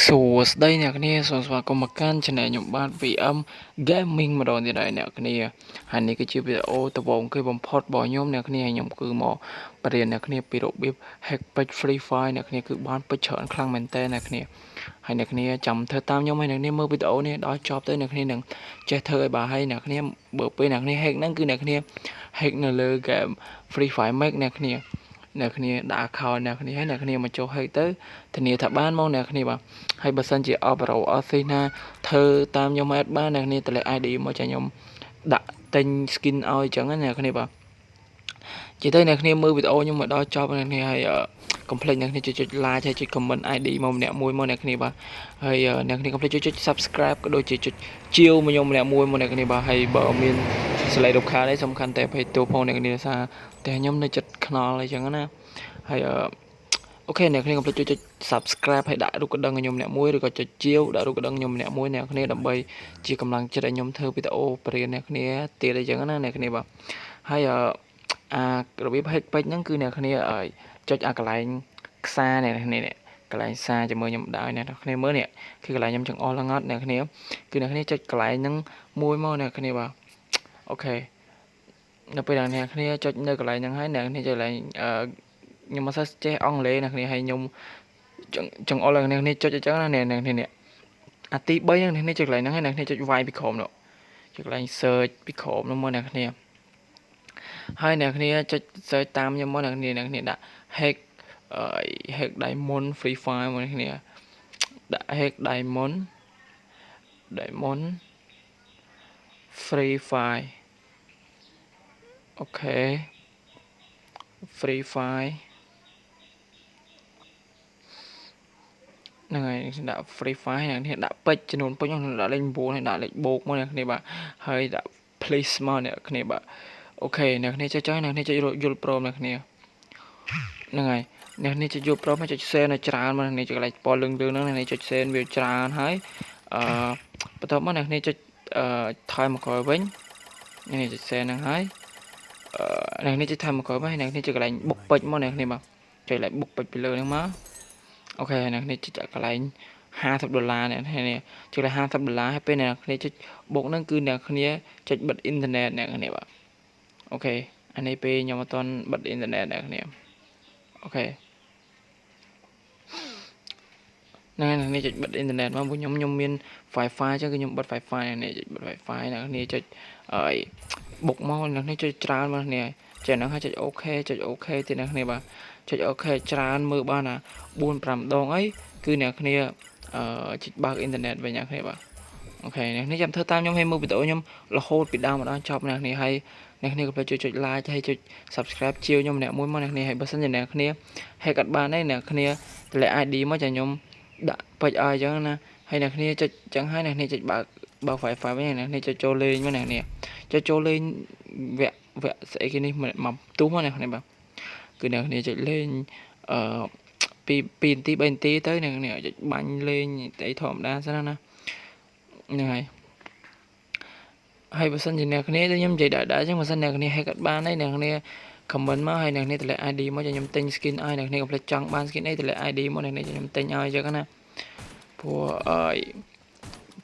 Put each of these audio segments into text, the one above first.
សួស្តីអ្នកគ្នាសូមស្វាគមន៍មកកាន់ Channel ខ្ញុំបាទ VM Gaming ម្ដងទៀតហើយអ្នកគ្នាហើយនេះគឺជាវីដេអូដំបូងគេបំផុតរបស់ខ្ញុំអ្នកគ្នាខ្ញុំគឺមកបរៀនអ្នកគ្នាពីរបៀប hack page Free Fire អ្នកគ្នាគឺបានពេចច្រើនខ្លាំងមែនតើអ្នកគ្នាហើយអ្នកគ្នាចាំធ្វើតាមខ្ញុំហើយអ្នកគ្នាមើលវីដេអូនេះដល់ចប់ទៅអ្នកគ្នានឹងចេះធ្វើឲ្យបាទហើយអ្នកគ្នាបើពេលអ្នកគ្នា hack ហ្នឹងគឺអ្នកគ្នា hack នៅលើ game Free Fire Max អ្នកគ្នាដាក់ account អ្នកគ្នាហើយអ្នកគ្នាមកចូល hack ទៅធានាថាបានមកអ្នកគ្នាបាទហើយបើសិនជាអបរោអត់ស៊ីណាធ្វើតាមខ្ញុំអត់បានអ្នកគ្នាតម្លែក ID មកចាខ្ញុំដាក់ទិញ skin ឲ្យអញ្ចឹងណាអ្នកគ្នាបាទជាទៅអ្នកគ្នាមើលវីដេអូខ្ញុំមកដល់ចប់អ្នកគ្នាហើយកុំភ្លេចអ្នកគ្នាចុច like ហើយចុច comment ID មកម្នាក់មួយមកអ្នកគ្នាបាទហើយអ្នកគ្នាកុំភ្លេចចុច subscribe ក៏ដូចជាចុចជាវមកខ្ញុំម្នាក់មួយមកអ្នកគ្នាបាទហើយបើមានសលេងរំខានអីសំខាន់តែភ័យទូផងអ្នកគ្នាថាតែខ្ញុំនៅចិត្តខ្នល់អីចឹងណាហើយអូខេអ្នកគ្នាកុំភ្លេចចុច subscribe ហើយដាក់រូបកណ្ដឹងខ្ញុំម្នាក់មួយឬក៏ចុចជាវដាក់រូបកណ្ដឹងខ្ញុំម្នាក់មួយអ្នកគ្នាដើម្បីជាកម្លាំងចិត្តឲ្យខ្ញុំធ្វើវីដេអូបរិញ្ញាអ្នកគ្នាទៀតអីចឹងណាអ្នកគ្នាបាទហើយរបៀប hack page ហ្នឹងគឺអ្នកគ្នាចុចកន្លែងខ្សែនេះកន្លែងសារជាមួយខ្ញុំដាក់ឲ្យអ្នកគ្នាមើលនេះគឺកន្លែងខ្ញុំចង្អុលឡើងអត់អ្នកគ្នាគឺអ្នកគ្នាចុចកន្លែងហ្នឹងមួយមកអ្នកគ្នាបាទអូខេនៅពេលអ្នកគ្នាចុចនៅកន្លែងហ្នឹងហើយអ្នកគ្នាចុចកន្លែងខ្ញុំមិនសូវចេះអង់គ្លេសអ្នកគ្នាហើយខ្ញុំចង្អុលអ្នកគ្នាចុចអញ្ចឹងណាអ្នកគ្នាអាទី3ហ្នឹងអ្នកគ្នាចុចកន្លែងហ្នឹងហើយអ្នកគ្នាចុចវាយពីក្រោមនោះចុចកន្លែង search ពីក្រោមនោះមកអ្នកគ្នាហើយអ្នកគ្នាចុច search តាមខ្ញុំមកអ្នកគ្នាដាក់ hack diamond free fire មកអ្នកគ្នាដាក់ hack diamond free fire អូខេ free fire ហ្នឹងហើយដាក់ free fire អ្នកគ្នាដាក់ពេជ្រចំនួនពេជ្រខ្ញុំដាក់លេខ9ហើយដាក់លេខបូកមកអ្នកគ្នាបាទហើយដាក់ please មកអ្នកគ្នាបាទអូខេអ្នកគ្នាចុចអ្នកគ្នាចុចយល់ព្រមអ្នកគ្នាហ្នឹងហើយអ្នកគ្នាចុចយល់ព្រមហើយចុច share នៅច្រើនមកអ្នកគ្នាចុចកន្លែងពណ៌លឿងហ្នឹងអ្នកគ្នាចុច share វាច្រើនហើយបន្ទាប់មកអ្នកគ្នាចុចថយមកក្រោយវិញអ្នកគ្នាចុច share ហ្នឹងហើយអ្នកគ្នាចុចថយមកក្រោយវិញអ្នកគ្នាចុចកន្លែងបុកពេជ្រមកអ្នកគ្នាបាទចុចកន្លែងបុកពេជ្រពីលើហ្នឹងមកអូខេអ្នកគ្នាចុចកន្លែង$50អ្នកគ្នាចុចកន្លែង$50ហើយពេលអ្នកគ្នាចុចបុកហ្នឹងគឺអ្នកគ្នាចុចបិទអ៊ីនធឺណិតអ្នកគ្នាបាទអូខេអានេះពេលខ្ញុំអត់ទាន់បិទអ៊ីនធឺណិតអ្នកគ្នាអូខេអ្នកគ្នាចុចបិទអ៊ីនធឺណិតមកខ្ញុំមាន Wi-Fi អញ្ចឹងគឺខ្ញុំបិទ Wi-Fi អ្នកចុចបិទ Wi-Fi អ្នកគ្នាចុចបុកមកអ្នកគ្នាចុចច្រើនមកអ្នកចេះហ្នឹងហើយចុចអូខេទៀតអ្នកគ្នាបាទចុចអូខេច្រើនមើលបាន4 5ដងអីគឺអ្នកគ្នាចុចបើកអ៊ីនធឺណិតវិញអ្នកគ្នាបាទអូខេអ្នកគ្នាចាំធ្វើតាមខ្ញុំឲ្យមើលវីដេអូខ្ញុំរហូតពីដើមមកដល់ចប់អ្នកគ្នាហើយអ្នកគ្នាក៏ចុច like ហើយចុច subscribe ជាវខ្ញុំម្នាក់មួយមកអ្នកគ្នាហើយបើសិនជាអ្នកគ្នា hack អត់បានទេអ្នកគ្នាតម្លែក ID មកចាខ្ញុំដាក់ពេចឲ្យអញ្ចឹងណាហើយអ្នកគ្នាចុចអញ្ចឹងហើយអ្នកគ្នាចុចបើក Wi-Fi វិញអ្នកគ្នាចុចចូលលេងមកអ្នកគ្នាចុចចូលលេងវគ្គស្អីគេនេះមកផ្ទុះមកអ្នកគ្នាបាទគឺអ្នកគ្នាចុចលេង2នាទី3នាទីទៅអ្នកគ្នាចុចបាញ់លេងអីធម្មតាសិនណាហ្នឹងហើយបើសិនជាអ្នកគ្នាខ្ញុំនិយាយដែរអញ្ចឹងបើសិនអ្នកគ្នា hack អត់បានទេអ្នកគ្នា comment មកហើយអ្នកគ្នាតម្លែក ID មកchoខ្ញុំទិញ skin ឲ្យអ្នកគ្នាកុំភ្លេចចង់បាន skin អីតម្លែក ID មកអ្នកគ្នាchoខ្ញុំទិញឲ្យអញ្ចឹងណាព្រោះ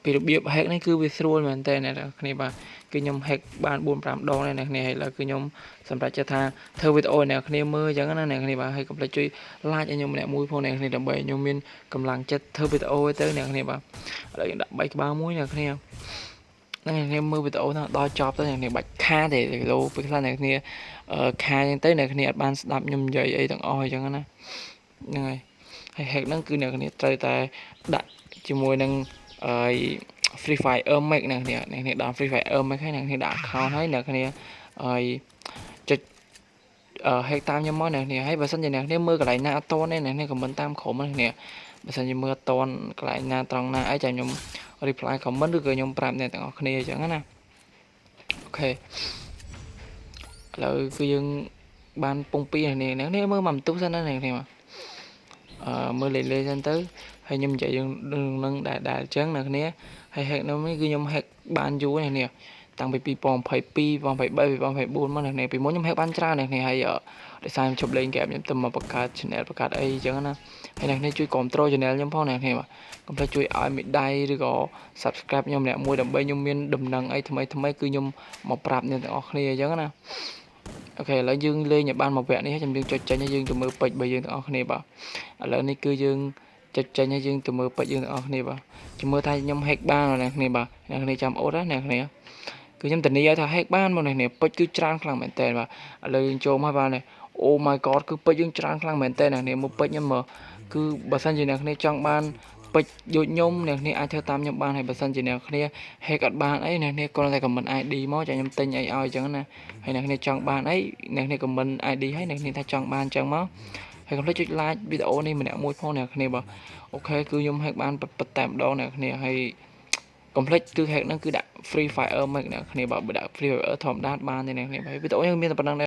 ពីរបៀប hack នេះគឺវាស្រួលមែនតើអ្នកគ្នាបាទគឺខ្ញុំ hack បាន4 5ដងដែរអ្នកគ្នាហើយឥឡូវគឺខ្ញុំសម្រាប់ចិត្តថាធ្វើវីដេអូអ្នកគ្នាមើលអញ្ចឹងណាអ្នកគ្នាបាទហើយកុំភ្លេចជួយ like ឲ្យខ្ញុំម្នាក់មួយផងអ្នកគ្នាដើម្បីខ្ញុំមានកម្លាំងចិត្តធ្វើវីដេអូទៅអ្នកគ្នាបាទឥឡូវខ្ញុំដាក់3ក្បាលមួយអ្នកគ្នាហ្នឹងអ្នកគ្នាមើលវីដេអូហ្នឹងដល់ចប់ទៅអ្នកគ្នាបាច់ខាទេឡូពេលខ្លះអ្នកគ្នាខាអញ្ចឹងទៅអ្នកគ្នាអត់បានស្ដាប់ខ្ញុំនិយាយអីទាំងអស់អញ្ចឹងណាហ្នឹងហើយ hack ហ្នឹងគឺអ្នកគ្នាត្រូវតែដាក់ជាមួយនឹងFree Fire Max អ្នកគ្នាដាក់ Free Fire Max ហើយអ្នកគ្នាដាក់ account ហើយអ្នកគ្នាចុចhack តាមខ្ញុំមកអ្នកគ្នាហើយបើសិនជាអ្នកគ្នាមើលកន្លែងណាអត់តទេអ្នកគ្នា comment តាមក្រុមអ្នកគ្នាបើសិនជាមើលអត់តកន្លែងណាត្រង់ណាអីចាំខ្ញុំ reply comment ឬក៏ខ្ញុំប្រាប់អ្នកទាំងអស់គ្នាអញ្ចឹងណាអូខេឥឡូវគឺយើងបានពង2អ្នកគ្នាមើលមកបន្ទុះសិនណាអ្នកគ្នាមើលលេងសិនទៅហើយខ្ញុំនិយាយនឹងដែលអញ្ចឹងអ្នកគ្នាហើយ hack នោះគឺខ្ញុំ hack បានយូរអ្នកគ្នាតាំងពី2022 2023 2024មកអ្នកគ្នាពីមុនខ្ញុំ hack បានច្រើនអ្នកគ្នាហើយដោយសារខ្ញុំជប់លេងហ្គេមខ្ញុំទៅមកបង្កើត channel បង្កើតអីអញ្ចឹងណា ហើយអ្នកនេះជួយគ្រប់គ្រង channel ខ្ញុំផងអ្នកនេះបាទកុំភ្លេចជួយឲ្យមេដៃឬក៏ subscribe ខ្ញុំម្នាក់មួយដើម្បីខ្ញុំមានដំណឹងអីថ្មីគឺខ្ញុំមកប្រាប់អ្នកទាំងអស់គ្នាអញ្ចឹងណាអូខេឥឡូវយើងលេងឲ្យបានមួយវគ្គនេះខ្ញុំយើងចុចចេញហើយយើងទៅមើលពេជ្ររបស់យើងទាំងអស់គ្នាបាទឥឡូវនេះគឺយើងចុចចេញហើយយើងទៅមើលពេជ្រយើងទាំងអស់គ្នាបាទជមើលថាខ្ញុំ hack បានអ្នកគ្នាបាទអ្នកគ្នាចាំអូតណាអ្នកគ្នាគឺខ្ញុំធានាថា hack បានមកអ្នកគ្នាពេជ្រគឺច្រើនខ្លាំងមែនតើបាទឥឡូវយើងចូលមកបាទនេះ Oh my god គឺពេជ្រយើងច្រើនខ្លាំងមែនតើអ្នកគ្នាមើលពេជ្រខ្ញុំមើលគឺបើសិនជាអ្នកគ្នាចង់បានពេជ្រដូចខ្ញុំអ្នកគ្នាអាចធ្វើតាមខ្ញុំបានហើយបើសិនជាអ្នកគ្នា hack អត់បានអីអ្នកគ្នាគ្រាន់តែ comment ID មកចាំខ្ញុំទិញអីឲ្យអញ្ចឹងណាហើយអ្នកគ្នាចង់បានអីអ្នកគ្នា comment ID ហើយអ្នកគ្នាថាចង់បានអញ្ចឹងមកហើយកុំភ្លេចចុច like វីដេអូនេះម្នាក់មួយផងអ្នកគ្នាបាទអូខេគឺខ្ញុំ hack បានប៉ុន្តែម្ដងអ្នកគ្នាហើយកុំភ្លេចគឺ hack ហ្នឹងគឺដាក់ free fire មកអ្នកគ្នាបាទបើដាក់ free fire ធម្មតាបានទេអ្នកគ្នាបាទវីដេអូនេះមានតែប៉ុណ្្នឹង